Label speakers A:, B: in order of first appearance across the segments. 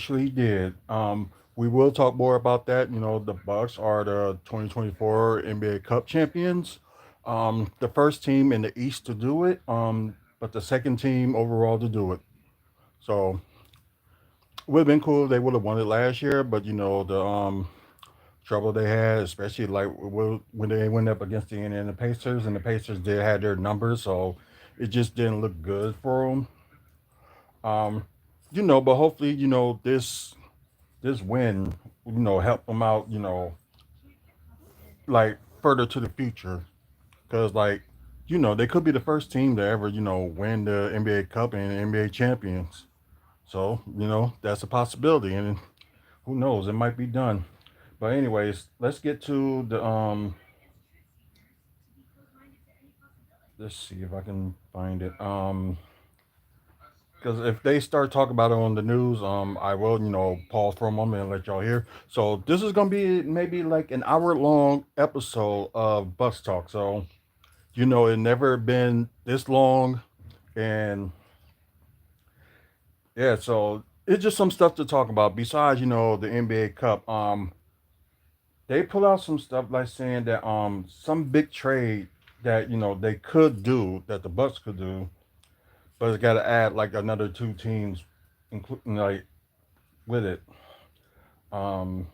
A: actually did. We will talk more about that. The Bucks are the 2024 NBA Cup champions. The first team in the East to do it, but the second team overall to do it. So it would have been cool if they would have won it last year, but the trouble they had, especially like when they went up against the Indiana Pacers, and the Pacers did have their numbers, so it just didn't look good for them. Um, but hopefully, this win, help them out, like further to the future, because like, they could be the first team to ever, win the NBA Cup and NBA champions. So, that's a possibility, and who knows, it might be done. But anyways, let's get to the let's see if I can find it. Because if they start talking about it on the news, I will, pause for a moment and let y'all hear. So this is gonna be maybe like an hour long episode of Bus Talk. So it never been this long, and yeah, so it's just some stuff to talk about. Besides, the NBA Cup, they pull out some stuff like saying that some big trade that they could do, that the Bucks could do, but it's got to add like another two teams, including like with it. Um,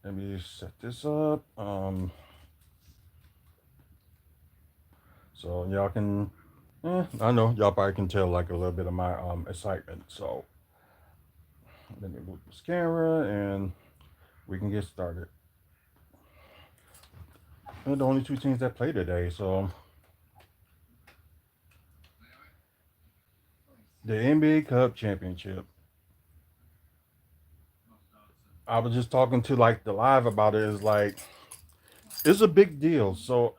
A: Let me set this up. So y'all can, I know y'all probably can tell like a little bit of my excitement. So let me move this camera and we can get started. They're the only two teams that play today. So the NBA Cup championship. I was just talking to like the live about it. Is like it's a big deal. So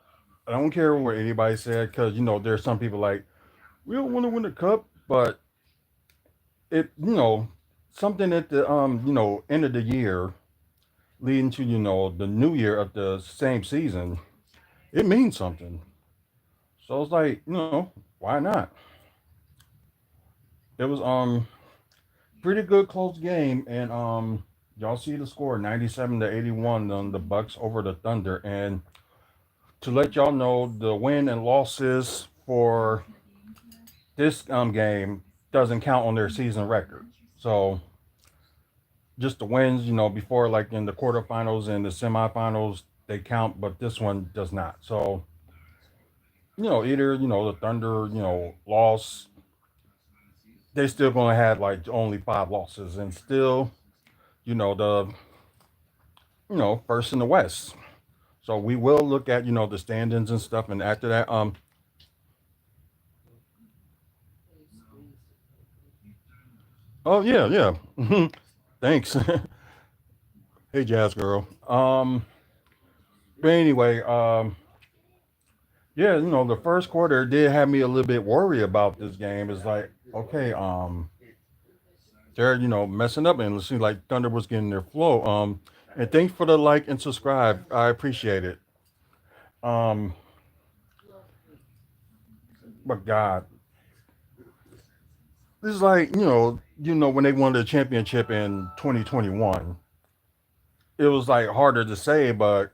A: I don't care what anybody said, because there's some people like, we don't want to win the cup, but it something at the end of the year, leading to the new year of the same season, it means something. So it's like, why not? It was pretty good close game, and y'all see the score, 97-81 on the Bucks over the Thunder. And to let y'all know, the win and losses for this game doesn't count on their season record. So just the wins, before, like in the quarterfinals and the semifinals, they count, but this one does not. So, either, the Thunder, lost, they still gonna have like only five losses and still, the first in the West. So we will look at, the standings and stuff, and after that, oh yeah, yeah. Thanks. Hey Jazz girl. But anyway, yeah, the first quarter did have me a little bit worried about this game. It's like, okay, they're messing up, and it seems like Thunder was getting their flow. And thanks for the like and subscribe. I appreciate it. Um, but God, this is like when they won the championship in 2021, it was like harder to say, but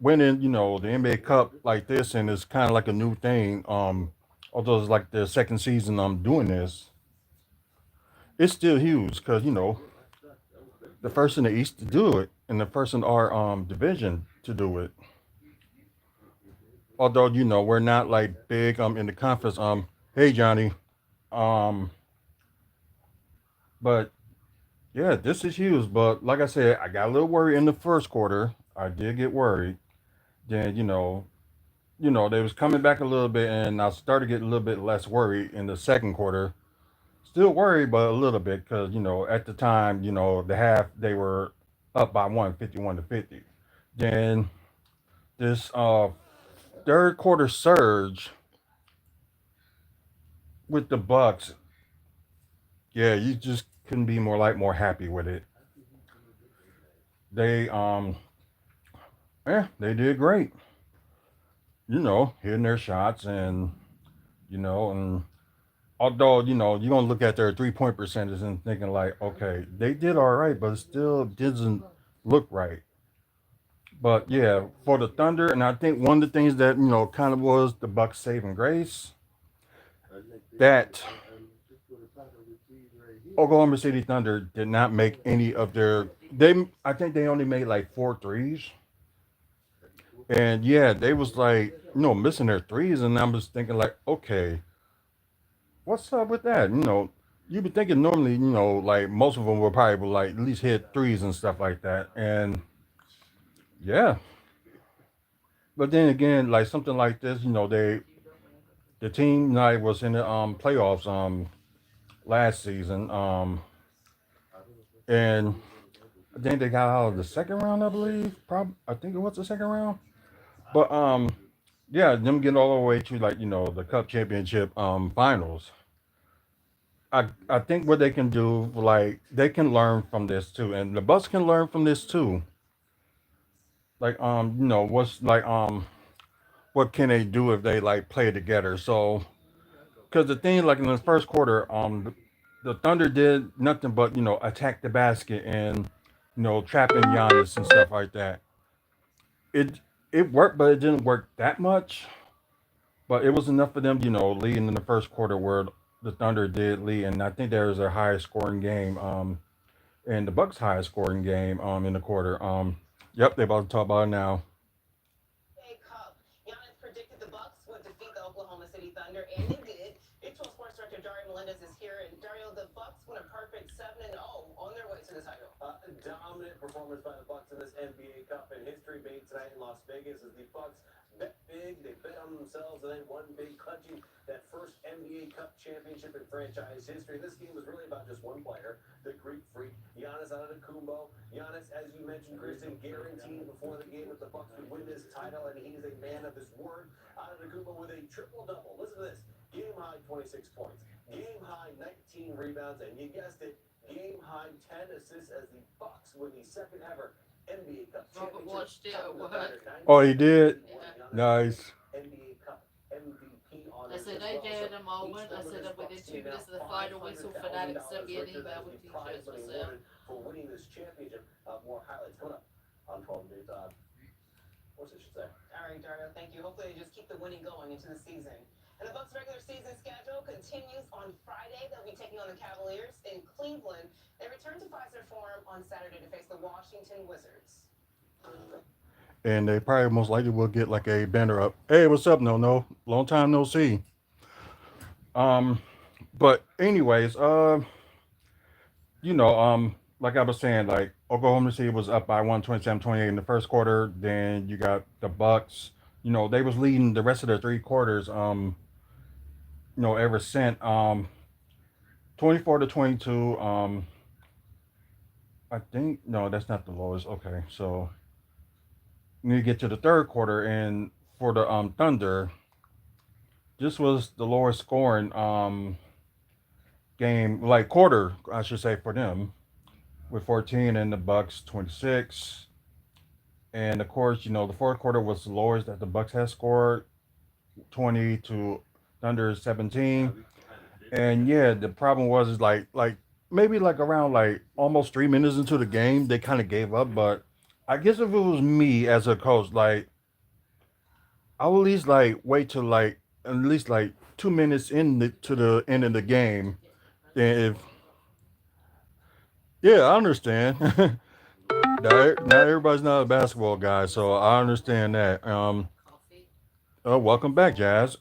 A: winning the NBA Cup like this, and it's kind of like a new thing. Although it's like the second season I'm doing this, it's still huge because the first in the East to do it, and the first in our division to do it. Although we're not like big in the conference. Hey Johnny. Um, but yeah, this is huge. But like I said, I got a little worried in the first quarter. I did get worried. Then they was coming back a little bit, and I started getting a little bit less worried in the second quarter. Still worried, but a little bit, because at the time, the half they were up by one, 51-50. Then this third quarter surge with the Bucks, yeah, you just couldn't be more happy with it. They yeah, they did great. Hitting their shots, and and Although, you're gonna look at their 3-point percentage and thinking like, okay, they did all right, but it still doesn't look right. But yeah, for the Thunder, and I think one of the things that kind of was the Bucks' saving grace, that Oklahoma City Thunder did not make any of their. I think they only made like four threes, and yeah, they was like missing their threes, and I was thinking like, okay, what's up with that? You'd be thinking normally, like most of them will probably like at least hit threes and stuff like that, and yeah. But then again, like something like this, the team night was in the playoffs last season, and I think they got out of the second round, I believe. I think it was the second round. But yeah, them getting all the way to like the Cup championship finals. I think what they can do, like they can learn from this too, and the Bucks can learn from this too. Like what's like what can they do if they like play together? So because the thing like in the first quarter, the Thunder did nothing but attack the basket and trapping Giannis and stuff like that. It it worked, but it didn't work that much. But it was enough for them, leading in the first quarter where the Thunder did lead, and I think there was their highest scoring game, and the Bucks' highest scoring game, in the quarter. Yep, they about to talk about it now. Oh, he did. Nice. And they probably most likely will get like a banner up. Hey, what's up? No, no, long time no see. Um, but anyways, like I was saying, like Oklahoma City was up by 127-28 in the first quarter. Then you got the Bucks. They was leading the rest of the three quarters. Ever since 24-22. I think no, that's not the lowest. Okay, so we need to get to the third quarter, and for the Thunder, this was the lowest scoring game, like quarter, I should say, for them, with 14, and the Bucks 26. And of course, the fourth quarter was the lowest that the Bucks had scored, 20 to Thunder 17. And yeah, the problem was is like maybe like around like almost 3 minutes into the game, they kind of gave up. But I guess if it was me as a coach, like I would at least like wait till like at least like 2 minutes to the end of the game. Then if yeah, I understand. Not everybody's not a basketball guy, so I understand that. Welcome back, Jazz.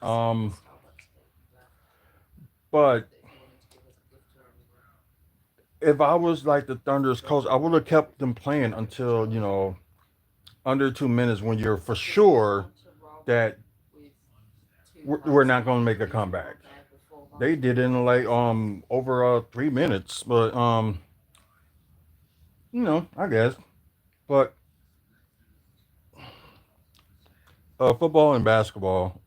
A: But if I was like the Thunder's coach, I would have kept them playing until under 2 minutes when you're for sure that we're not going to make a comeback. They did it in like over 3 minutes, but I guess. But football and basketball.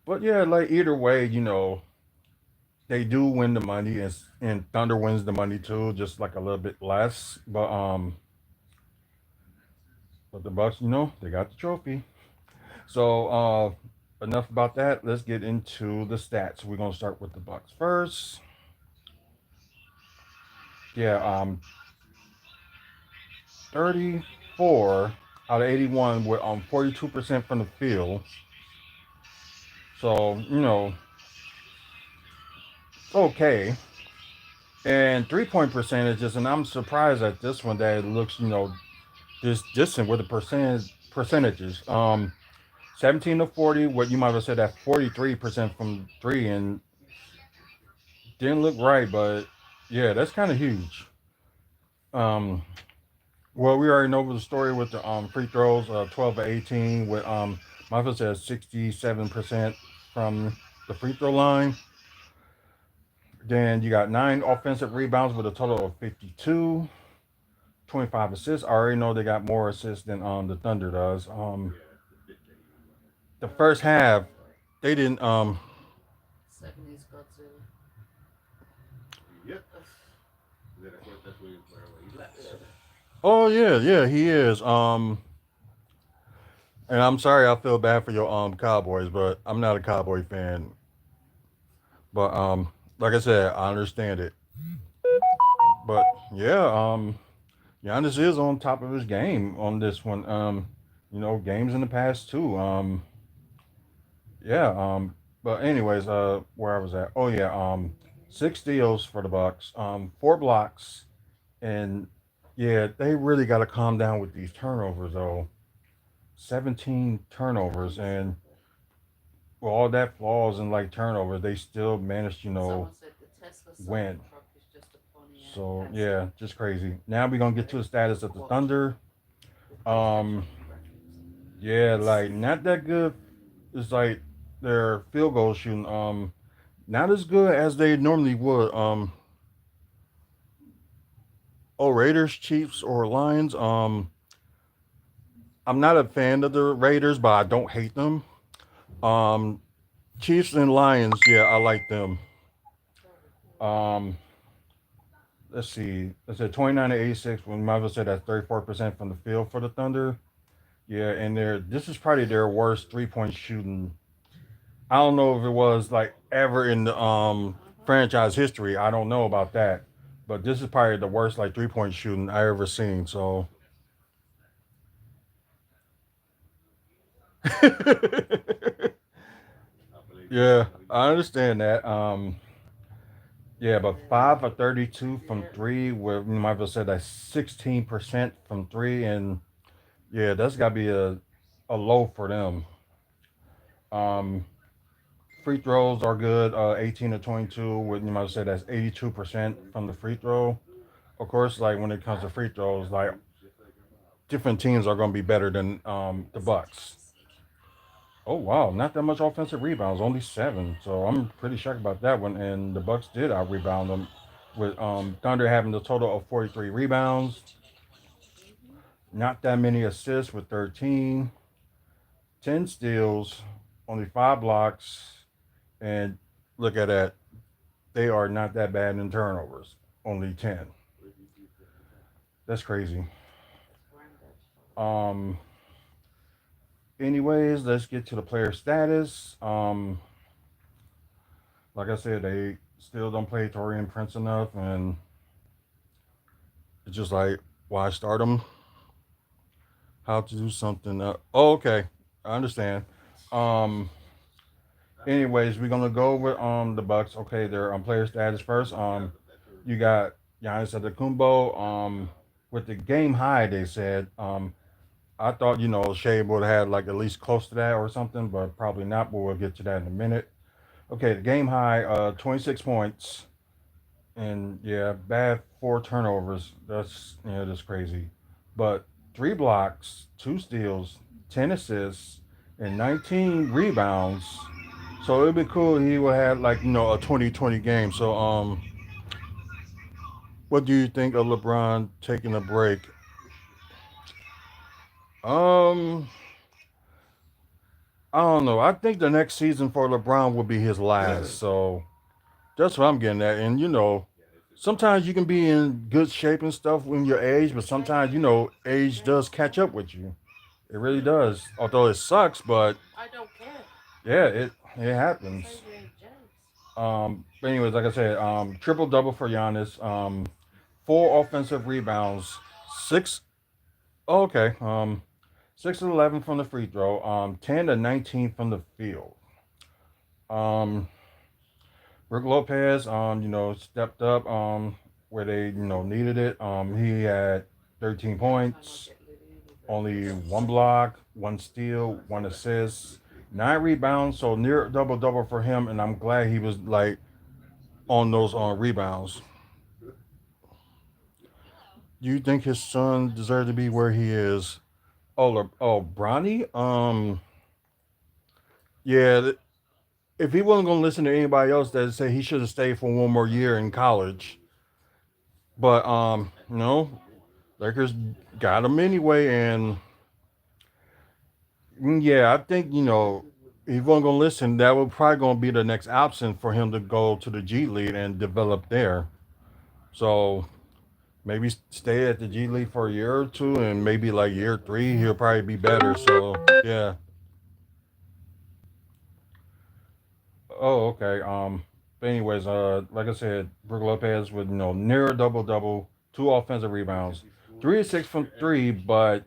A: But yeah, like either way, they do win the money, and Thunder wins the money too, just like a little bit less. But the Bucks, they got the trophy. So enough about that. Let's get into the stats. We're gonna start with the Bucks first. Yeah, 34 out of 81 with 42% from the field. So okay. And 3-point percentages, and I'm surprised at this one that it looks this distant with the percentages. 17 to 40, what you might have said at 43% from three, and didn't look right, but yeah, that's kind of huge. Um, well, we already know the story with the free throws, 12 to 18, with Michael said 67% from the free throw line. Then you got 9 offensive rebounds with a total of 52, 25 assists. I already know they got more assists than the Thunder does. The first half, they didn't. Oh yeah, yeah, he is. And I'm sorry, I feel bad for your Cowboys, but I'm not a Cowboy fan. But like I said, I understand it. But yeah, Giannis is on top of his game on this one. Games in the past too. Yeah. But anyways, where I was at. Oh yeah. 6 steals for the Bucks. 4 blocks, and yeah, they really got to calm down with these turnovers though. 17 turnovers, and with all that flaws and like turnovers, they still managed, win. So yeah, just crazy. Now we're gonna get to the status of the Thunder. Um, yeah, like not that good. It's like their field goal shooting. Not as good as they normally would. Raiders, Chiefs, or Lions. I'm not a fan of the Raiders, but I don't hate them. Um, Chiefs and Lions, yeah, I like them. Um, let's see. Let's say 29 to 86. When Marvel said that's 34% from the field for the Thunder. Yeah, and this is probably their worst 3-point shooting. I don't know if it was like ever in the franchise history. I don't know about that, but this is probably the worst like 3-point shooting I ever seen. So yeah, I understand that. Yeah, but 5 of 32 from three, where Marvel said that's 16% from three, and yeah, that's got to be a low for them. Um, Free throws are good. 18 to 22. With you might say that's 82% from the free throw. Of course, like when it comes to free throws, like different teams are going to be better than the Bucks. Oh wow, not that much offensive rebounds, only 7. So I'm pretty shocked about that one. And the Bucks did out rebound them, with Thunder having the total of 43 rebounds, not that many assists with 13, 10 steals, only 5 blocks, and look at that, they are not that bad in turnovers. Only 10. That's crazy. Um. Anyways, let's get to the player status. Like I said, they still don't play Torian Prince enough, and it's just like, why start them? How to do something? Oh, okay, I understand. Um. Anyways, we're gonna go with the Bucks. Okay, their player status first. You got Giannis Antetokounmpo. With the game high, they said. I thought Shea would have had like at least close to that or something, but probably not. But we'll get to that in a minute. Okay, the game high, 26 points, and yeah, bad 4 turnovers. That's crazy. But 3 blocks, 2 steals, 10 assists, and 19 rebounds. So it'd be cool. He would have like a 20-20 game. So what do you think of LeBron taking a break? Um, I don't know. I think the next season for LeBron will be his last. So that's what I'm getting at. And sometimes you can be in good shape and stuff when you're age, but sometimes age does catch up with you. It really does. Although it sucks, but Yeah, it happens. But anyways, like I said, triple double for Giannis. Four offensive rebounds, six. Oh, okay. 6 to 11 from the free throw. 10 to 19 from the field. Um, Rick Lopez, stepped up. Where they needed it. He had 13 points, only one block, one steal, one assist, 9 rebounds. So near double double for him, and I'm glad he was like on those rebounds. Do you think his son deserved to be where he is? Bronny. Yeah. If he wasn't gonna listen to anybody else that say he should have stayed for one more year in college, but no, Lakers got him anyway, and yeah, I think if he wasn't gonna listen, that would probably gonna be the next option for him to go to the G League and develop there. So maybe stay at the G League for a year or two, and maybe like year three, he'll probably be better. So yeah. Oh, okay. But anyways, like I said, Brook Lopez with near a double double, two offensive rebounds, 3 of 6 from three, but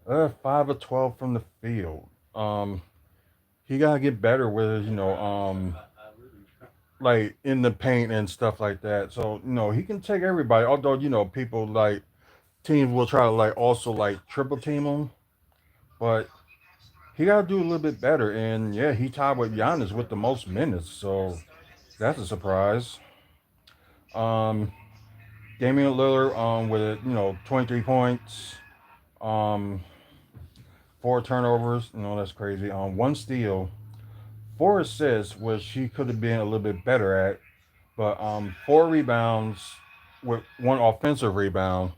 A: 5 of 12 from the field. Um, he gotta get better with like in the paint and stuff like that. So he can take everybody. Although people like teams will try to like also like triple team him, but he gotta do a little bit better. And yeah, he tied with Giannis with the most minutes. So that's a surprise. Um, Damian Lillard with 23 points, um, 4 turnovers. That's crazy. One steal, 4 assists, which he could have been a little bit better at. But 4 rebounds with one offensive rebound.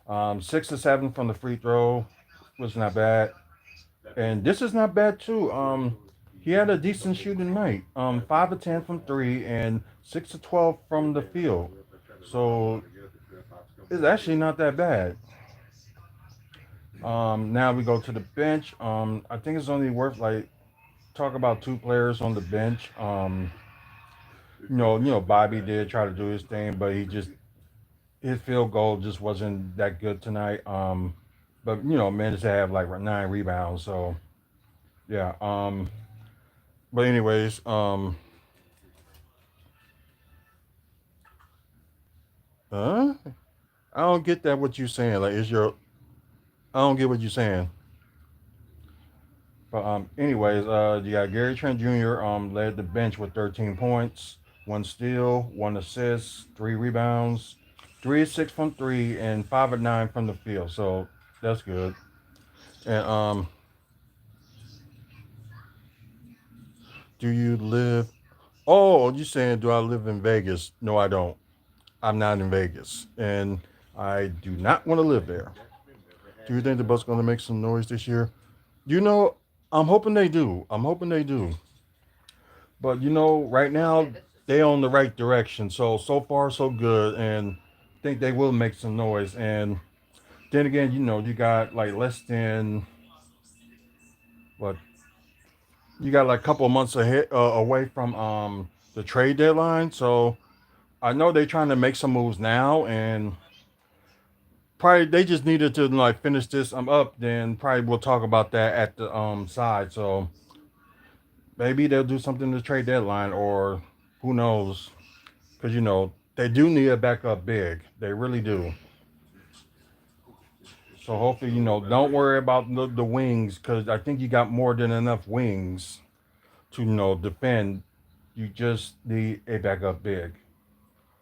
A: 6 to 7 from the free throw was not bad. And this is not bad too. He had a decent shooting night. 5 of 10 from three and 6 to 12 from the field. So it's actually not that bad. Now we go to the bench. I think it's only worth like talk about 2 players on the bench. Bobby did try to do his thing, but his field goal just wasn't that good tonight. But managed to have like 9 rebounds. So yeah. But anyways, huh? I don't get that. What you saying? Like, is your? I don't get what you're saying. But anyways, you got Gary Trent Jr. Led the bench with 13 points, one steal, one assist, 3 rebounds, 3 of 6 from three, and 5 of 9 from the field. So that's good. And do you live? Oh, you saying do I live in Vegas? No, I don't. I'm not in Vegas, and I do not want to live there. Do you think the Bucks going to make some noise this year? You know, I'm hoping they do. I'm hoping they do. But right now they on the right direction. So far so good, and I think they will make some noise. And then again, you got like less than what you got like a couple of months ahead away from the trade deadline. So I know they're trying to make some moves now, and probably they just needed to like finish this up. Then probably we'll talk about that at the side. So maybe they'll do something to trade deadline, or who knows? Because they do need a backup big. They really do. So hopefully don't worry about the wings, because I think you got more than enough wings to defend. You just need a backup big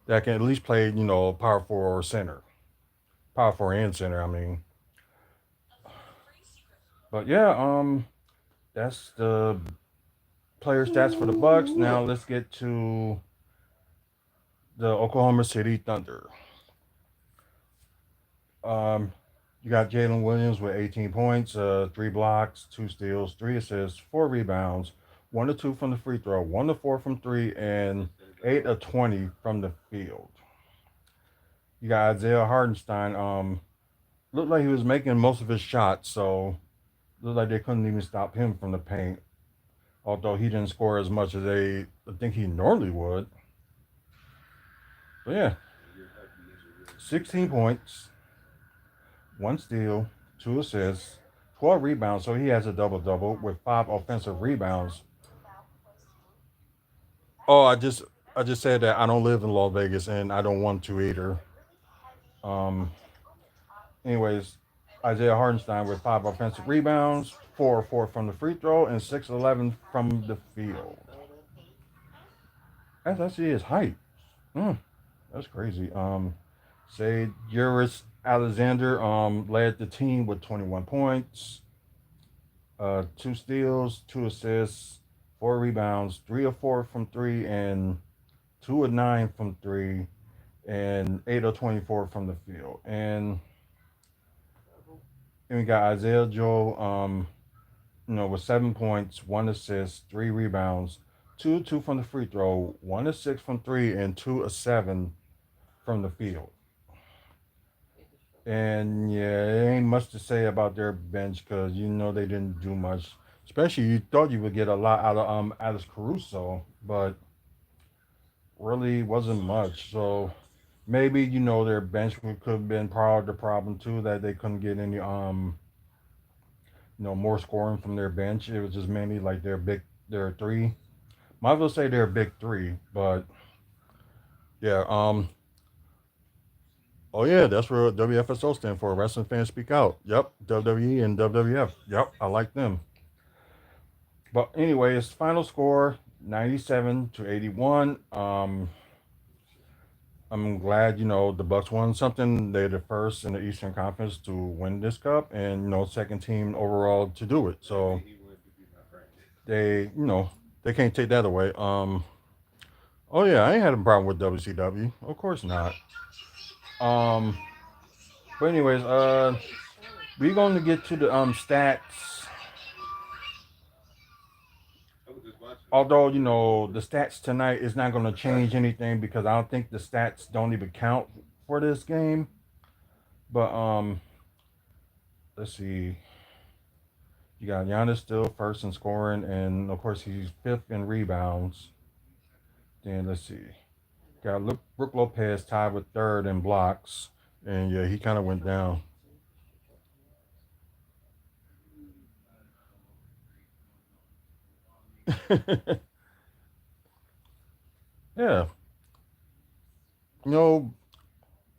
A: that can at least play power forward or center, power forward and center. I mean, but yeah, that's the player stats for the Bucks. Now let's get to the Oklahoma City Thunder. Um, you got Jalen Williams with 18 points, 3 blocks, 2 steals, 3 assists, 4 rebounds, 1 of 2 from the free throw, 1 of 4 from three, and 8 of 20 from the field. You got Isaiah Hardenstein. Looked like he was making most of his shots, so looked like they couldn't even stop him from the paint. although he didn't score as much as I think he normally would. But yeah, 16 points, one steal, two assists, 12 rebounds. So he has a double double with five offensive rebounds. Oh, I just said that I don't live in Las Vegas and I don't want to either. Um, anyways, Isaiah Hardenstein with five offensive rebounds, 4 or 4 from the free throw, and 6 11 from the field. That's actually his height. Mm, that's crazy. Say Juris Alexander led the team with 21 points, two steals, two assists, 4 rebounds, 3 of 4 from three, and 2 of 9 from three, and 8 of 24 from the field. And then we got Isaiah Joe, with 7 points, 1 assist, 3 rebounds, 2 of 2 from the free throw, 1 of 6 from three, and 2 of 7 from the field. And yeah, it ain't much to say about their bench because they didn't do much. Especially you thought you would get a lot out of Alice Caruso, but really wasn't much. So maybe their bench could have been part of the problem too, that they couldn't get any more scoring from their bench. It was just mainly like their three. Might as well say their big three, but yeah. Oh yeah, that's where WFSO stand for. Wrestling fans speak out. Yep, WWE and WWF. Yep, I like them. But anyways, final score 97-81. I'm glad the Bucks won something. They're the first in the Eastern Conference to win this cup, and second team overall to do it. So they can't take that away. Oh yeah, I ain't had a problem with WCW. Of course not. Um, but anyways, we're going to get to the stats. Although the stats tonight is not going to change anything because I don't think the stats don't even count for this game. But let's see. You got Giannis still first in scoring, and of course he's fifth in rebounds. Then let's see. Got Brook Lopez tied with third in blocks, and yeah, he kind of went down. Yeah, you know,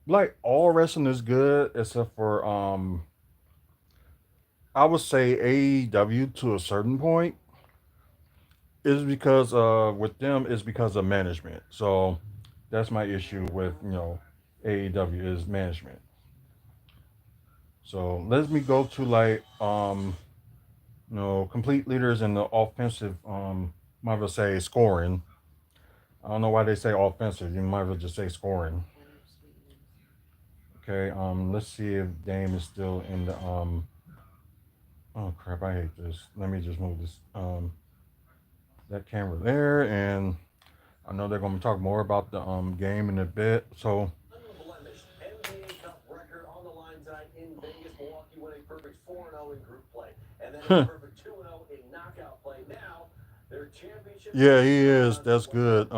A: like all wrestling is good except for I would say AEW to a certain point is because with them is because of management. So that's my issue with AEW is management. So let me go to like complete leaders in the offensive might as well say scoring. I don't know why they say offensive. You might as well just say scoring. Okay, let's see if Dame is still in the oh crap, I hate this. Let me just move this that camera there, and I know they're gonna talk more about the game in a bit. So yeah, he is. That's good.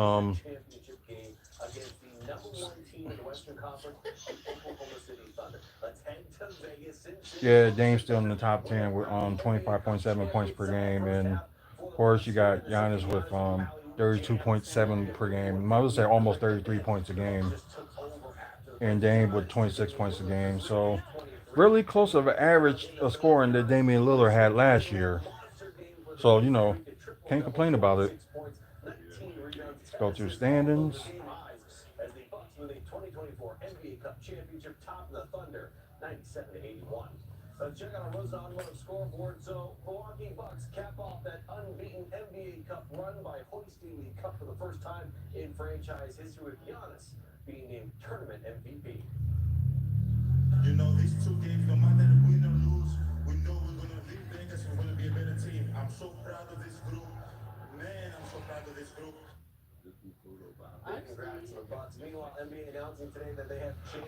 A: Yeah, Dame's still in the top 10 with 25.7 points per game, and of course you got Giannis with 32.7 per game. I would say almost 33 points a game, and Dame with 26 points a game. So really close of an average of scoring that Damian Lillard had last year. So can't complain about it. Let's go to standings.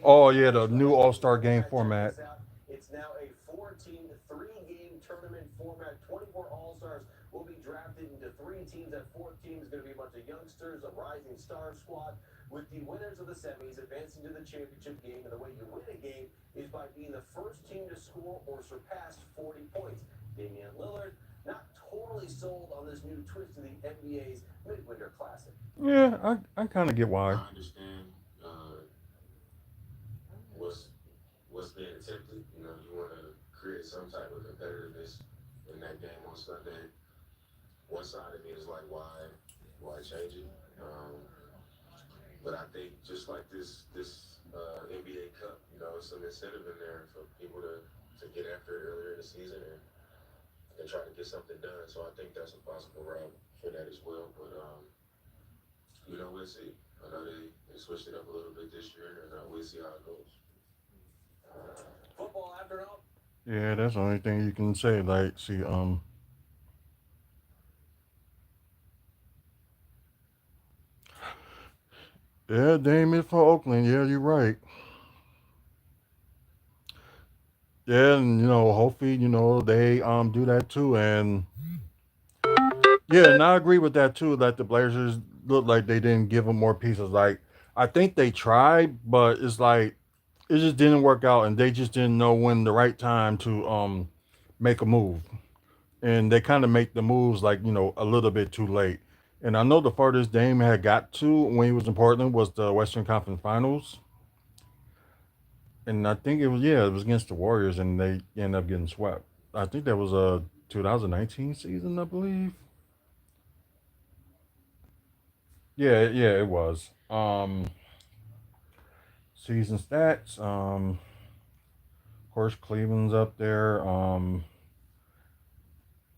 A: Oh yeah, the new All Star game format.
B: will be drafted into three teams. That fourth team is going to be a bunch of youngsters, a rising star squad, with the winners of the semis advancing to the championship game. And the way you win a game is by being the first team to score or surpass 40 points. Damian Lillard, not totally sold on this new twist to the NBA's Midwinter Classic.
A: Yeah, I kind of get why.
B: I understand what's being attempted. You know, you want to create some type of competitiveness in that game on Sunday. One side of me is like, why change it? But I think just like this NBA Cup, you know, some incentive in there for people to get after it earlier in the season and try to get something done. So I think that's a possible route for that as well. But you know, we'll see. I know they switched it up a little bit this year, and we'll see how it goes. Football afternoon.
A: Yeah, that's the only thing you can say. Like, see, yeah, Dame is for Oakland. Yeah, you're right. Yeah, and hopefully, they do that too. And yeah, and I agree with that too. That the Blazers look like they didn't give them more pieces. Like, I think they tried, but it's like it just didn't work out, and they just didn't know when the right time to make a move. And they kind of make the moves like a little bit too late. And I know the farthest Dame had got to when he was in Portland was the Western Conference Finals, and I think it was against the Warriors, and they ended up getting swept. I think that was a 2019 season, I believe. Yeah, it was. Season stats. Of course, Cleveland's up there.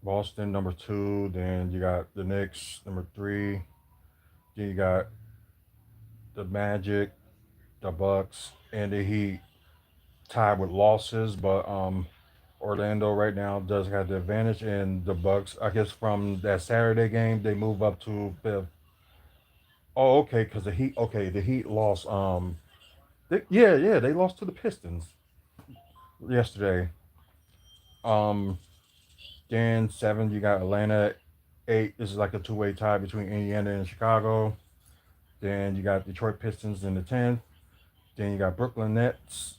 A: Boston number two. Then you got the Knicks number three. Then you got the Magic, the Bucks, and the Heat tied with losses, but Orlando right now does have the advantage, and the Bucks. I guess from that Saturday game, they move up to fifth. Oh, okay, because the Heat. Okay, the Heat lost. Yeah, they lost to the Pistons yesterday. Um, then seven, you got Atlanta. Eight, this is like a two-way tie between Indiana and Chicago. Then you got Detroit Pistons in the 10th. Then you got Brooklyn Nets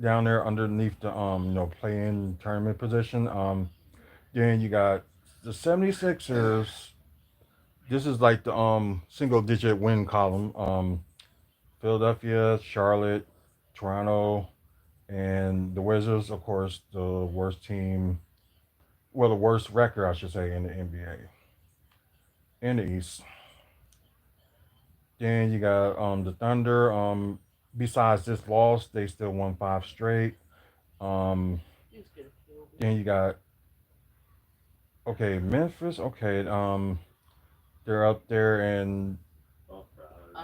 A: down there underneath the play-in tournament position. Then you got the 76ers. This is like the single digit win column. Philadelphia, Charlotte, Toronto, and the Wizards, of course, the worst team, well, the worst record, I should say, in the NBA in the East. Then you got the Thunder. Besides this loss, they still won five straight. Um, then you got Memphis. They're up there, and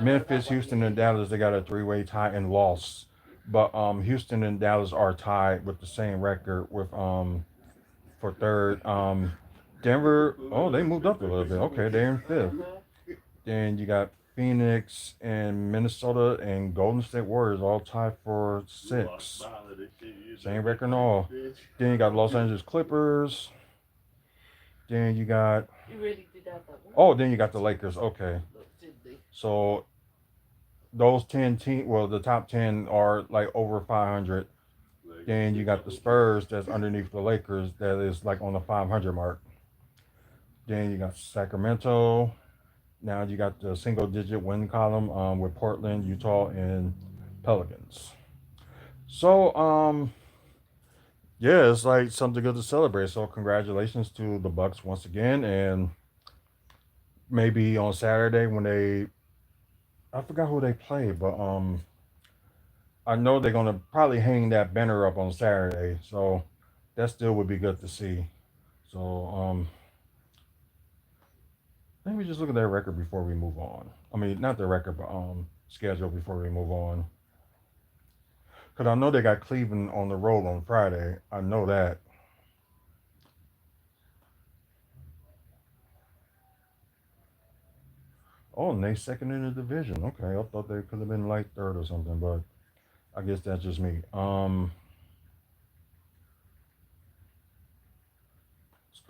A: Memphis, Houston, and Dallas. They got a three-way tie and loss, but Houston and Dallas are tied with the same record with for third. Denver. Oh, they moved up a little bit. Okay, they're in fifth. Then you got Phoenix and Minnesota and Golden State Warriors all tied for six. Same record and all. Then you got Los Angeles Clippers. Then you got then you got the Lakers. Okay. So those 10 teams, well, the top 10 are like over 500. Then you got the Spurs that's underneath the Lakers that is like on the 500 mark. Then you got Sacramento. Now you got the single digit win column with Portland, Utah, and Pelicans. So, yeah, it's like something good to celebrate. So, congratulations to the Bucks once again. And maybe on Saturday when I forgot who they play, but I know they're gonna probably hang that banner up on Saturday. So, that still would be good to see. So, let me just look at their record before we move on. I mean, not their record, but schedule before we move on. Because I know they got Cleveland on the road on Friday. I know that. Oh, and they second in the division. Okay, I thought they could have been like third or something, but I guess that's just me. Let's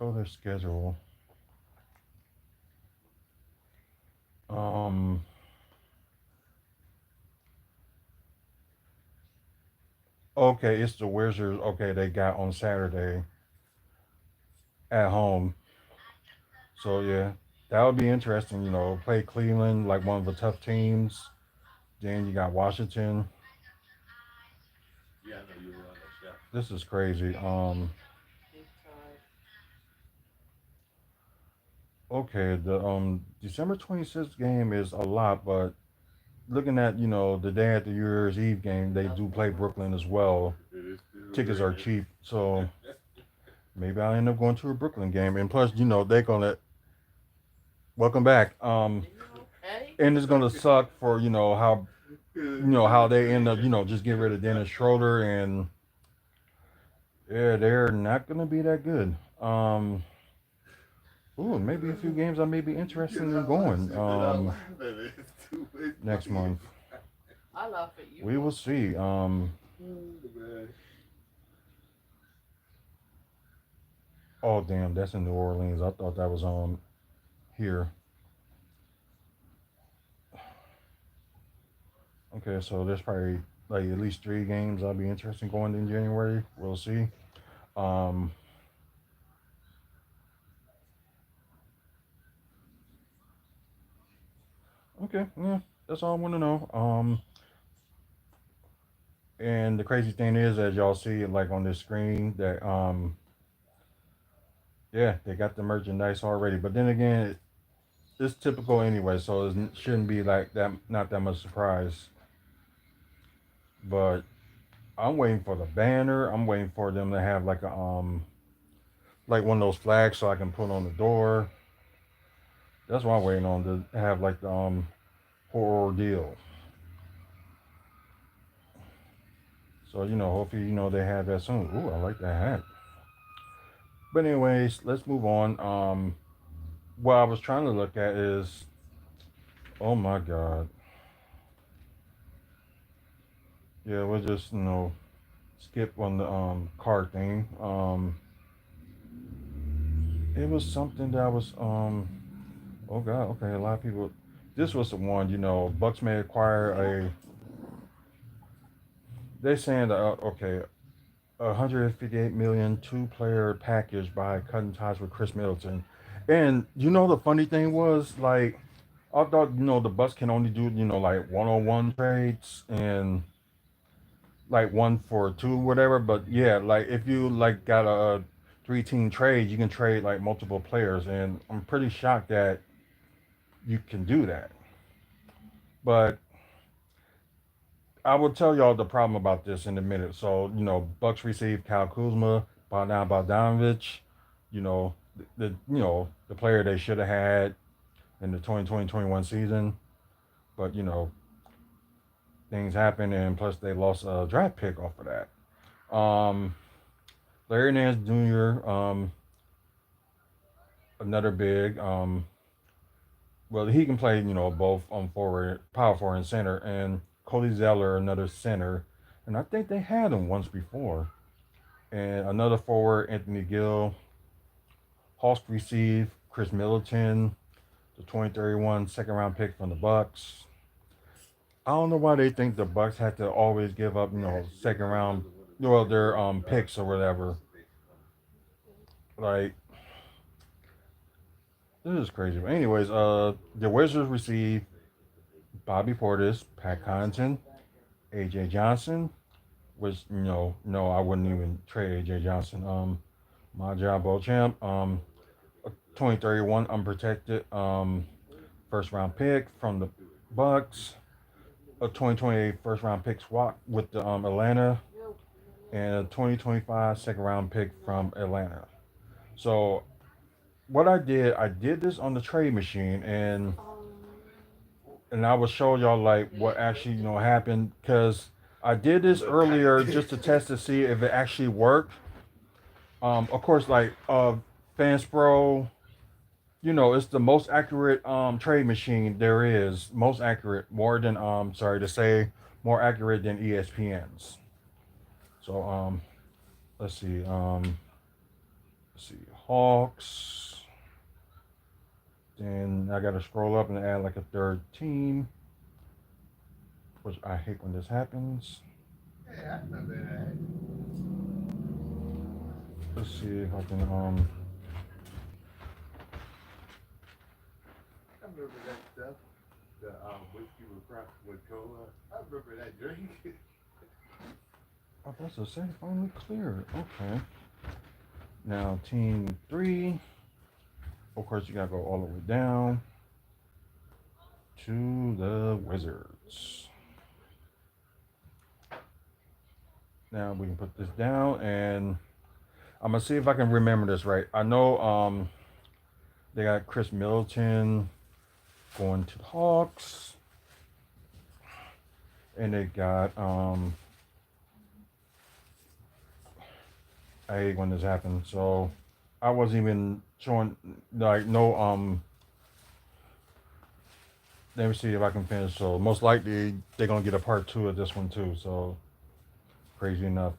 A: go to their schedule. Um, okay, it's the Wizards. Okay, they got on Saturday at home. So yeah, that would be interesting. Play Cleveland like one of the tough teams. Then you got Washington.
C: Yeah, I know you were on that show.
A: This is crazy.
D: Big time.
A: Okay, the December 26th game is a lot, but looking at the day at the New Year's Eve game, they do play Brooklyn as well.
C: It is still
A: Tickets are
C: red.
A: cheap, so maybe I'll end up going to a Brooklyn game. And plus, they're gonna welcome back.
D: Are you okay?
A: And it's gonna suck for how how they end up just get rid of Dennis Schroeder, and yeah, they're not gonna be that good. Ooh, maybe a few games I may be
C: You
A: interested in
C: cannot laugh.
A: going
C: You cannot laugh at it. It's too it's
A: next
C: funny.
A: month.
D: I laugh at you
A: We will
D: more.
A: see.
C: Man.
A: Oh damn, that's in New Orleans. I thought that was here. Okay, so there's probably like at least 3 games I'll be interested in going in January. We'll see. Um, okay, yeah, that's all I want to know. And the crazy thing is, as y'all see, like on this screen, that yeah, they got the merchandise already. But then again, it's typical anyway, so it shouldn't be like that. Not that much surprise. But I'm waiting for the banner. I'm waiting for them to have like one of those flags so I can put on the door. That's what I'm waiting on to have like the horror deal. So hopefully they have that soon. Ooh, I like that hat. But anyways, let's move on. What I was trying to look at is, oh my god, yeah, we'll just skip on the card thing. It was something that was oh god, okay, a lot of people. This was the one, Bucks may acquire a. They're saying that okay, 158 million two-player package by cutting ties with Chris Middleton. And the funny thing was like I thought the Bucks can only do like one-on-one trades and like one for two whatever. But yeah, like if you like got a three-team trade, you can trade like multiple players, and I'm pretty shocked that you can do that. But I will tell y'all the problem about this in a minute. So, Bucks received Kyle Kuzma, Bogdan Bogdanovich, the player they should have had in the 2020-21 season. But, things happen, and plus they lost a draft pick off of that. Um, Larry Nance Jr., another big. Well, he can play, both on forward, power forward, and center. And Cody Zeller, another center. And I think they had him once before. And another forward, Anthony Gill. Hawks received Chris Middleton, the 2031 second round pick from the Bucks. I don't know why they think the Bucks have to always give up, second round, well, their picks or whatever. Like this is crazy. But anyways, the Wizards received Bobby Portis, Pat Connaughton, AJ Johnson, which no, I wouldn't even trade AJ Johnson. My job, Beauchamp, 2031 unprotected first round pick from the Bucks, a 2028 first round pick swap with the Atlanta, and a 2025 second round pick from Atlanta. So what I did this on the trade machine, and I will show y'all like what actually happened because I did this
C: Look,
A: earlier just to test to see if it actually worked. Of course, like FanSpro, it's the most accurate trade machine there is. Most accurate, more than sorry to say, more accurate than ESPN's. So let's see. Let's see. Hawks. Then I got to scroll up and add like a third team, which I hate when this happens.
C: Hey, I remember that.
A: Let's see if I can
C: I remember that stuff. The whiskey with cola. I remember that drink.
A: Oh, that's a say finally cleared. Okay. Now team 3. Of course, you gotta go all the way down to the Wizards. Now we can put this down, and I'm gonna see if I can remember this right. I know they got Chris Middleton going to the Hawks, and they got I hate when this happened. So I wasn't even showing like no Let me see if I can finish. So most likely they're gonna get a part 2 of this one too. So crazy enough.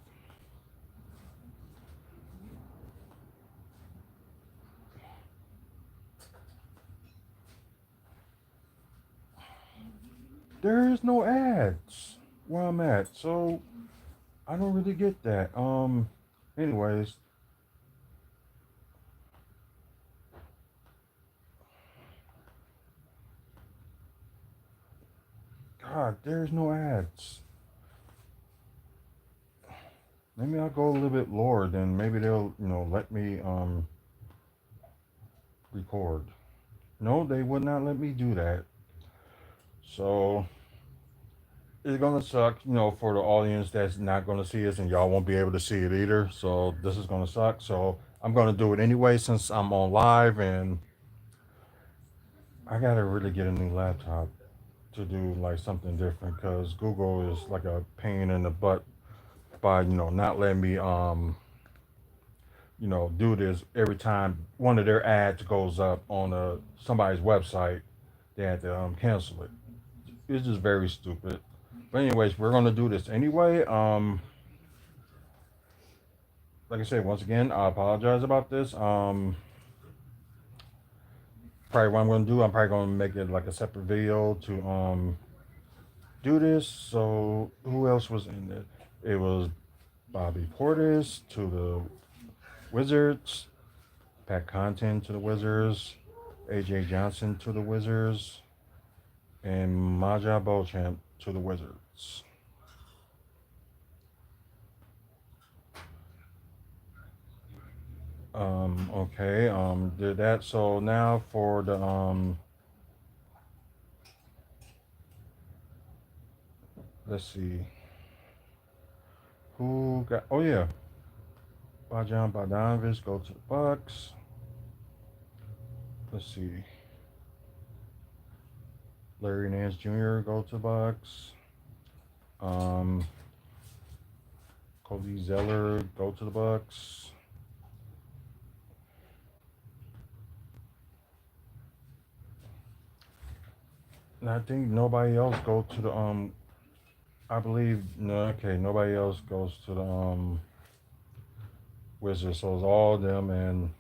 A: There is no ads where I'm at, so I don't really get that. Anyways, God, there's no ads. Maybe I'll go a little bit lower, then maybe they'll, let me record. No, they would not let me do that. So it's gonna suck, for the audience that's not gonna see us, and y'all won't be able to see it either. So this is gonna suck. So I'm gonna do it anyway since I'm on live, and I gotta really get a new laptop to do like something different because Google is like a pain in the butt by not letting me do this every time one of their ads goes up on somebody's website. They had to cancel it. It's just very stupid. But anyways, we're gonna do this anyway. Like I said, once again, I apologize about this. Probably what I'm gonna do, I'm probably gonna make it like a separate video to do this. So who else was in it? It was Bobby Portis to the Wizards, Pat Connaughton to the Wizards, AJ Johnson to the Wizards, and Maja Beauchamp to the Wizards. Okay, did that. So now for the let's see who got. Oh yeah, Bojan Bogdanovic go to the Bucks. Let's see, Larry Nance Jr. go to the Bucks. Um, Cody Zeller go to the Bucks. And I think nobody else go to the I believe no. Okay, nobody else goes to the Wizards. So it's all of them, and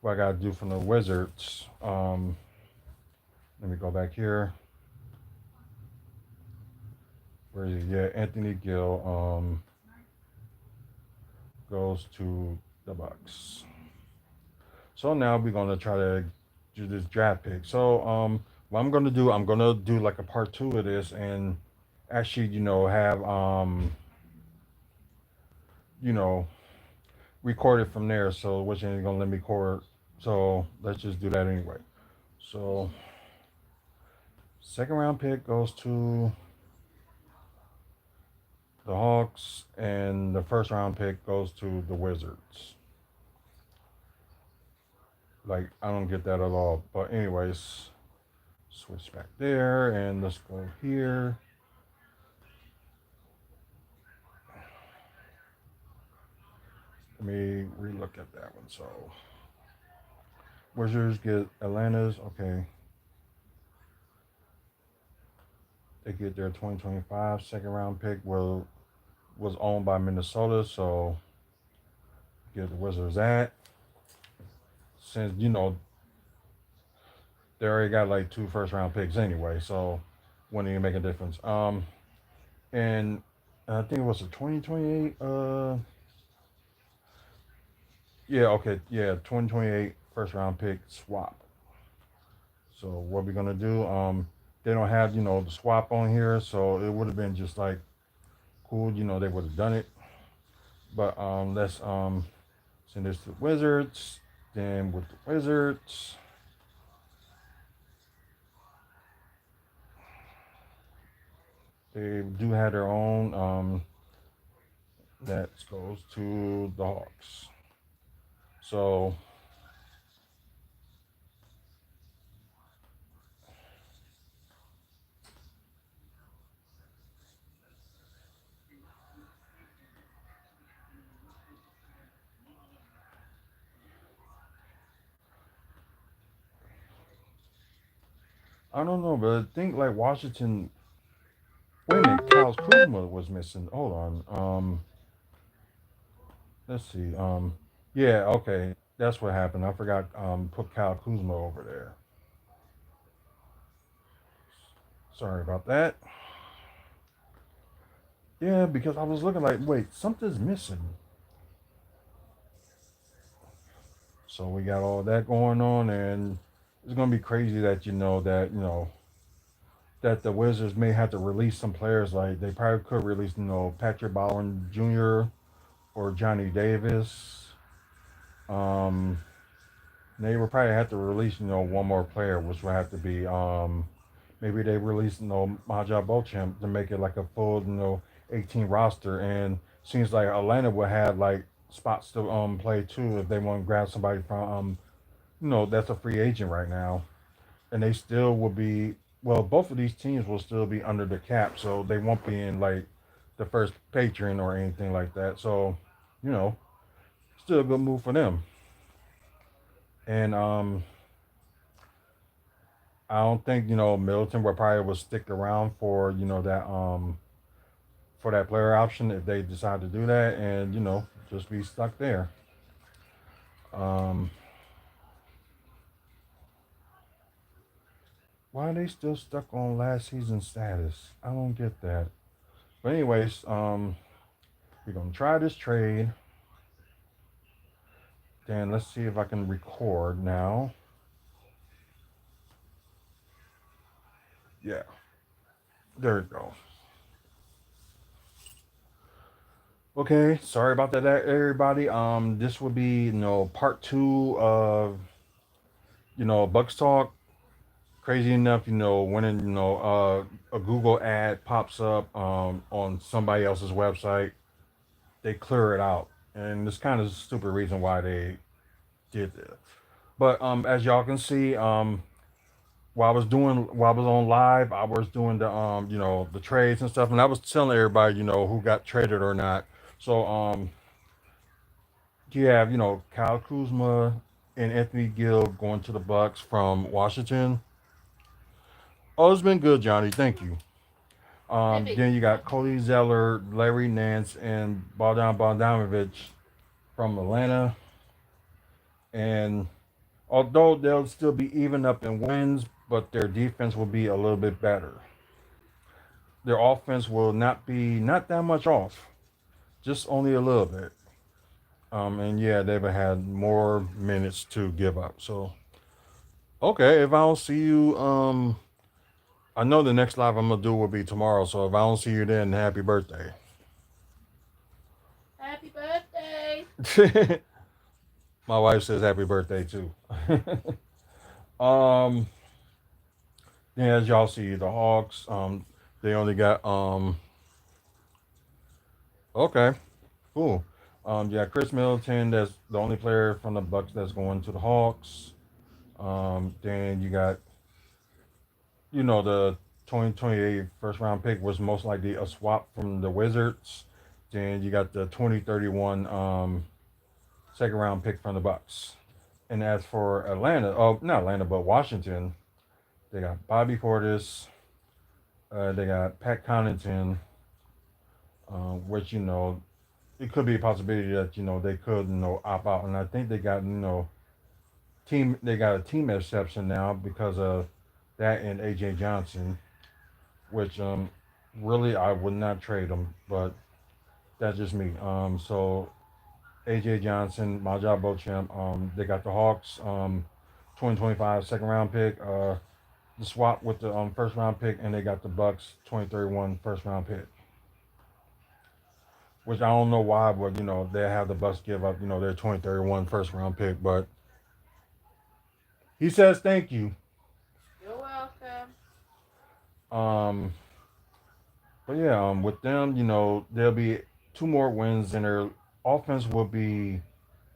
A: what I gotta do from the Wizards. Let me go back here. Where is he? Yeah, Anthony Gill goes to the Bucks. So now we're gonna try to do this draft pick. So what I'm gonna do, I'm gonna do like a part 2 of this and actually, have you know, record it from there. So which ain't gonna let me record. So let's just do that anyway. So second round pick goes to the Hawks, and the first round pick goes to the Wizards. Like I don't get that at all. But anyways, switch back there and let's go here. Let me relook at that one. So Wizards get Atlanta's. Okay. They get their 2025 second round pick. Was owned by Minnesota, so get the Wizards that. since they already got like two first round picks anyway, so wouldn't even make a difference. And I think it was a 2028. Yeah, okay, yeah, 2028 first round pick swap. So what we're gonna do? They don't have the swap on here, so it would have been just like cool. They would have done it. But let's send this to the Wizards. Then with the Wizards, they do have their own. That goes to the Hawks. So I don't know, but I think like Washington. Wait a minute, Kyle Kuzma was missing. Hold on. Let's see. Yeah, okay, that's what happened. I forgot. Put Kyle Kuzma over there. Sorry about that. Yeah, because I was looking like, wait, something's missing. So we got all that going on, and it's gonna be crazy that that the Wizards may have to release some players. Like they probably could release Patrick Baldwin Jr. or Johnny Davis. Um, they would probably have to release one more player, which would have to be maybe they release Maja Beauchamp to make it like a full 18 roster, and seems like Atlanta would have like spots to play too if they want to grab somebody from that's a free agent right now, and they still will be. Well, both of these teams will still be under the cap, so they won't be in like the first patron or anything like that. So, you know, still a good move for them. And I don't think Middleton will probably will stick around for that for that player option if they decide to do that, and just be stuck there. Um, why are they still stuck on last season status? I don't get that. But anyways, we're gonna try this trade. Then let's see if I can record now. Yeah, there we go. Okay, sorry about that, everybody. This will be part two of Bucks talk. Crazy enough, when a Google ad pops up on somebody else's website, they clear it out, and it's kind of a stupid reason why they did that. But as y'all can see, while I was on live, I was doing the the trades and stuff, and I was telling everybody who got traded or not. So you have Kyle Kuzma and Anthony Gill going to the Bucks from Washington. Oh, it's been good, Johnny. Thank you.
D: Hey, big
A: Then you got
D: brother.
A: Cody Zeller, Larry Nance, and Bogdan Bogdanovich from Atlanta. And although they'll still be even up in wins, but their defense will be a little bit better. Their offense will not that much off, just only a little bit. And yeah, they've had more minutes to give up. So okay, if I don't see you, I know the next live I'm gonna do will be tomorrow. So if I don't see you then, happy birthday.
D: Happy birthday.
A: My wife says happy birthday too. um, yeah, as y'all see, the Hawks, they only got okay, cool. Yeah, Chris Middleton, that's the only player from the Bucks that's going to the Hawks. Then you got, the 2028 first round pick was most likely a swap from the Wizards. Then you got the 2031 second round pick from the Bucks. And as for Atlanta, oh, not Atlanta, but Washington, they got Bobby Portis, they got Pat Connaughton, which it could be a possibility that they could opt out, and I think they got team they got a team exception now because of that and AJ Johnson, which really I would not trade him, but that's just me. So AJ Johnson, Majah Bochamp, they got the Hawks 2025 second round pick, the swap with the first round pick, and they got the Bucks 2031 first round pick. Which I don't know why, but they have the Bucks give up their 2031 first round pick, but he says thank you.
D: You're welcome.
A: Um, but yeah, with them, there'll be two more wins, and their offense will be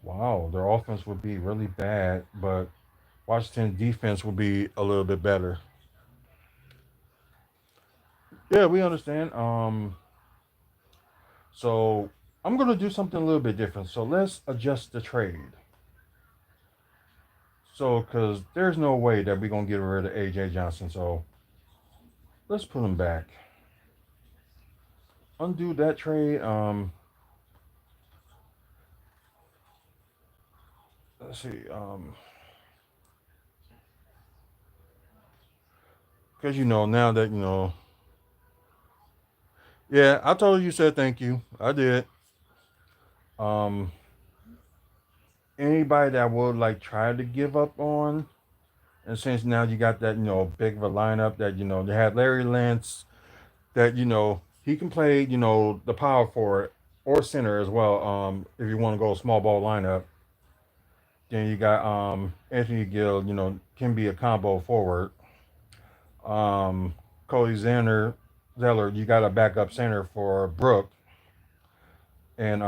A: wow. Their offense will be really bad, but Washington defense will be a little bit better. Yeah, we understand. So I'm gonna do something a little bit different. So let's adjust the trade. So, because there's no way that we're gonna get rid of AJ Johnson. So let's put him back. Undo that trade. Let's see. Because now that yeah, I told you said thank you. I did. Um, Anybody that would like try to give up on, and since now you got that big of a lineup that they had Larry Lance that he can play the power forward or center as well. If you want to go small ball lineup, then you got Anthony Gill. Can be a combo forward. Cody Zeller, you got a backup center for Brook, and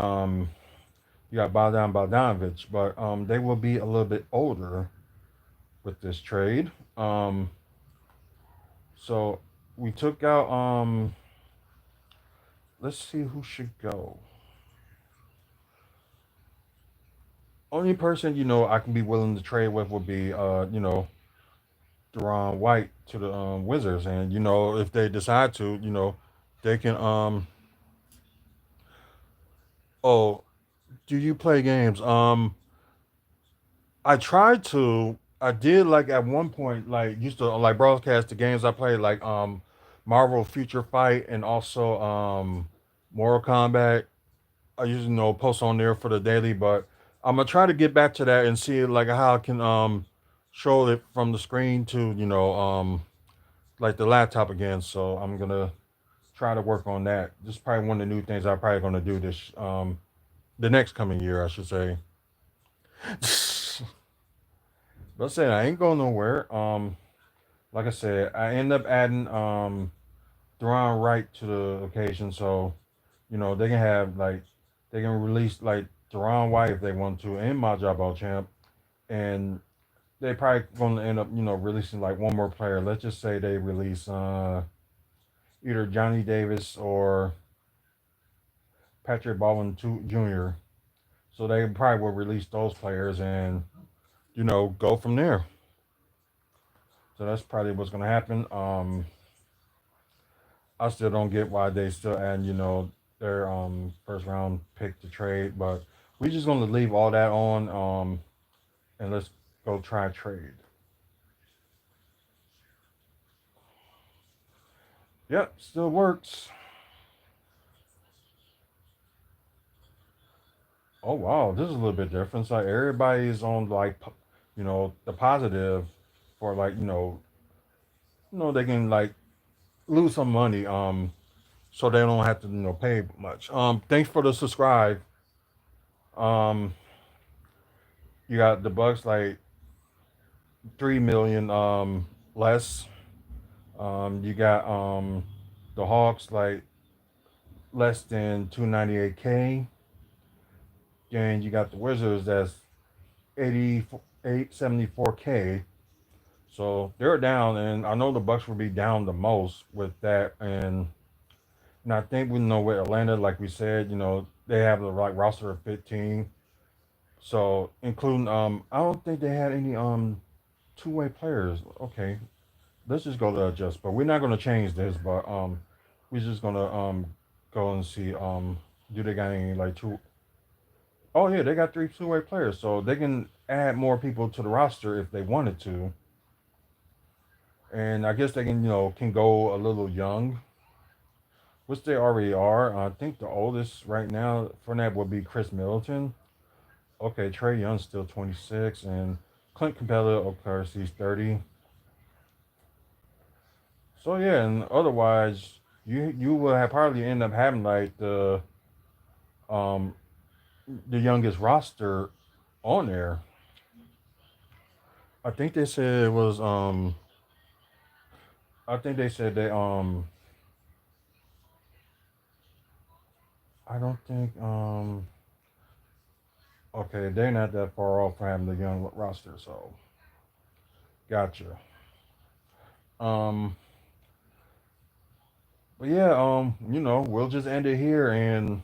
A: you got Bogdanovich, but they will be a little bit older with this trade. So we took out. Let's see who should go. Only person I can be willing to trade with would be Deron White to the Wizards, and if they decide to, they can Oh, do you play games? I tried to. I did like at one point, like used to like broadcast the games I played, like Marvel Future Fight and also Mortal Kombat. I usually post on there for the daily, but I'm gonna try to get back to that and see like how I can show it from the screen to like the laptop again. So I'm gonna try to work on that. This is probably one of the new things I'm probably gonna do this the next coming year, I should say. But I said I ain't going nowhere. Like I said, I end up adding Deron Wright to the occasion, so they can have like they can release like Deron White if they want to, and my job champ, and they probably going to end up releasing like one more player. Let's just say they release either Johnny Davis or Patrick Baldwin Jr. So they probably will release those players and go from there. So that's probably what's going to happen. I still don't get why they still add their first round pick to trade, but we just gonna leave all that on and let's go try trade. Yep, still works. Oh wow, this is a little bit different. So everybody's on like the positive for like they can like lose some money so they don't have to pay much. Thanks for the subscribe. Um you got the Bucks like 3 million less. You got the Hawks like less than 298K. Then you got the Wizards that's 874K. So they're down, and I know the Bucks will be down the most with that. And I think we know with Atlanta, like we said, they have the right roster of 15. So including I don't think they had any two-way players. Okay, let's just go to adjust. But we're not gonna change this. But we're just gonna go and see do they got any like two? Oh yeah, they got three two-way players, so they can add more people to the roster if they wanted to. And I guess they can, can go a little young, which they already are. I think the oldest right now for that would be Chris Middleton. Okay, Trey Young's still 26, and Clint Capella, of course, he's 30. So yeah, and otherwise, you will have probably end up having like um the youngest roster on there. I think they said it was I think they said they I don't think okay, they're not that far off from having the young roster, so gotcha. Um but yeah, we'll just end it here, and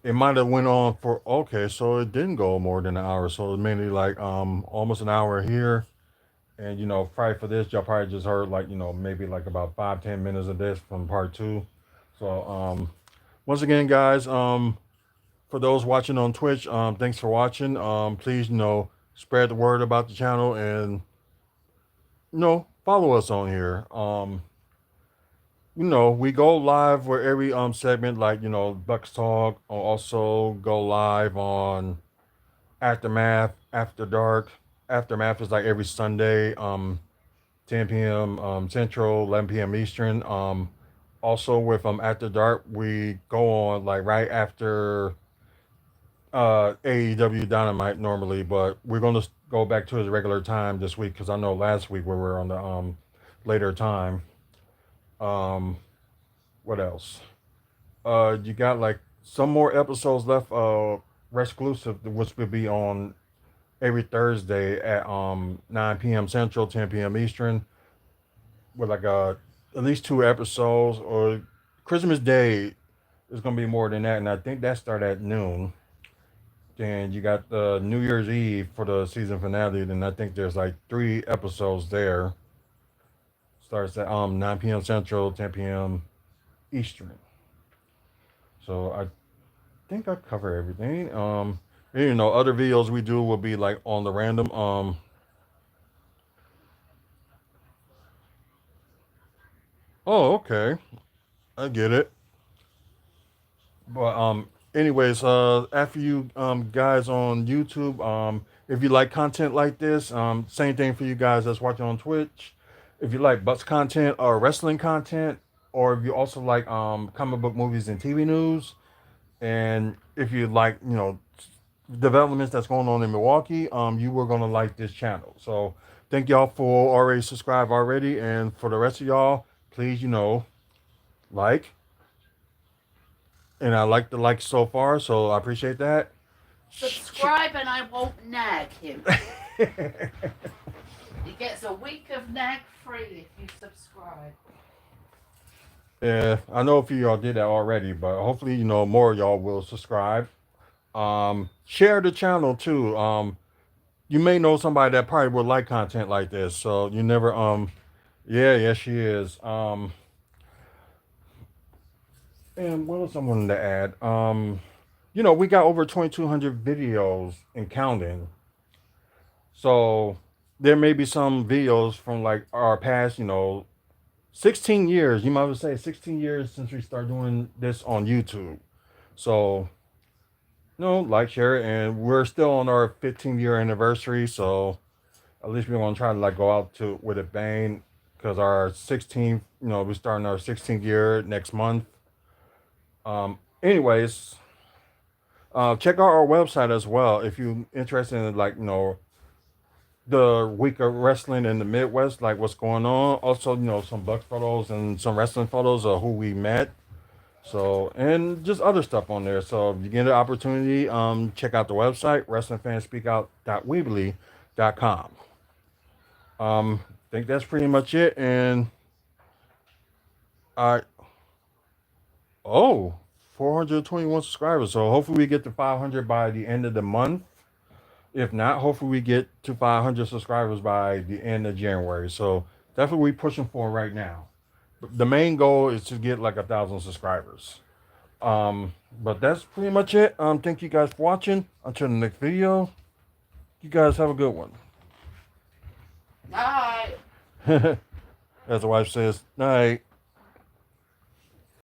A: it might have went on for okay, so it didn't go more than an hour, so it's mainly like almost an hour here. And probably for this, y'all probably just heard like maybe like about 5-10 minutes of this from part two. So once again, guys, for those watching on Twitch, thanks for watching. Please spread the word about the channel, and follow us on here. We go live for every segment, like Bucks Talk. Also go live on Aftermath, After Dark. Aftermath is like every Sunday, 10 p.m. Central, 11 p.m. Eastern. Also with After Dark, we go on like right after AEW Dynamite normally, but we're gonna go back to his regular time this week because I know last week we were on the later time. Um, what else? You got like some more episodes left. Exclusive, which will be on every Thursday at 9 p.m. Central, 10 p.m. Eastern, with like at least two episodes. Or Christmas Day is gonna be more than that, and I think that start at noon. Then you got the New Year's Eve for the season finale. Then I think there's like three episodes there. Starts at 9 p.m. Central, 10 p.m. Eastern. So I think I cover everything. Other videos we do will be like on the random. Oh, okay, I get it. But anyways, after you guys on YouTube, if you like content like this, same thing for you guys that's watching on Twitch. If you like butts content or wrestling content, or if you also like comic book movies and TV news, and if you like developments that's going on in Milwaukee, you were gonna like this channel. So thank y'all for already subscribed already, and for the rest of y'all, please like, and I like the likes so far, so I appreciate that.
D: Subscribe and I won't nag him. He gets a week of nag free if you subscribe.
A: Yeah, I know a few of y'all did that already, but hopefully, more of y'all will subscribe. Share the channel too. You may know somebody that probably would like content like this, so you never yeah, she is. And what else I wanted to add? We got over 2,200 videos and counting. So there may be some videos from like our past, 16 years. You might as well say 16 years since we started doing this on YouTube. So, like, share it. And we're still on our 15-year anniversary. So at least we want to try to like go out to with a bang, because our 16th, we're starting our 16th year next month. Anyways, check out our website as well if you're interested in like the week of wrestling in the Midwest, like what's going on. Also, some Bucks photos and some wrestling photos of who we met. So, and just other stuff on there. So if you get an opportunity, check out the website, wrestlingfanspeakout.weebly.com. I think that's pretty much it. And I, oh, 421 subscribers. So hopefully we get to 500 by the end of the month. If not, hopefully we get to 500 subscribers by the end of January. So that's what we're pushing for right now. The main goal is to get like 1,000 subscribers. But that's pretty much it. Thank you guys for watching. Until the next video, you guys have a good one.
D: Night.
A: As the wife says, night.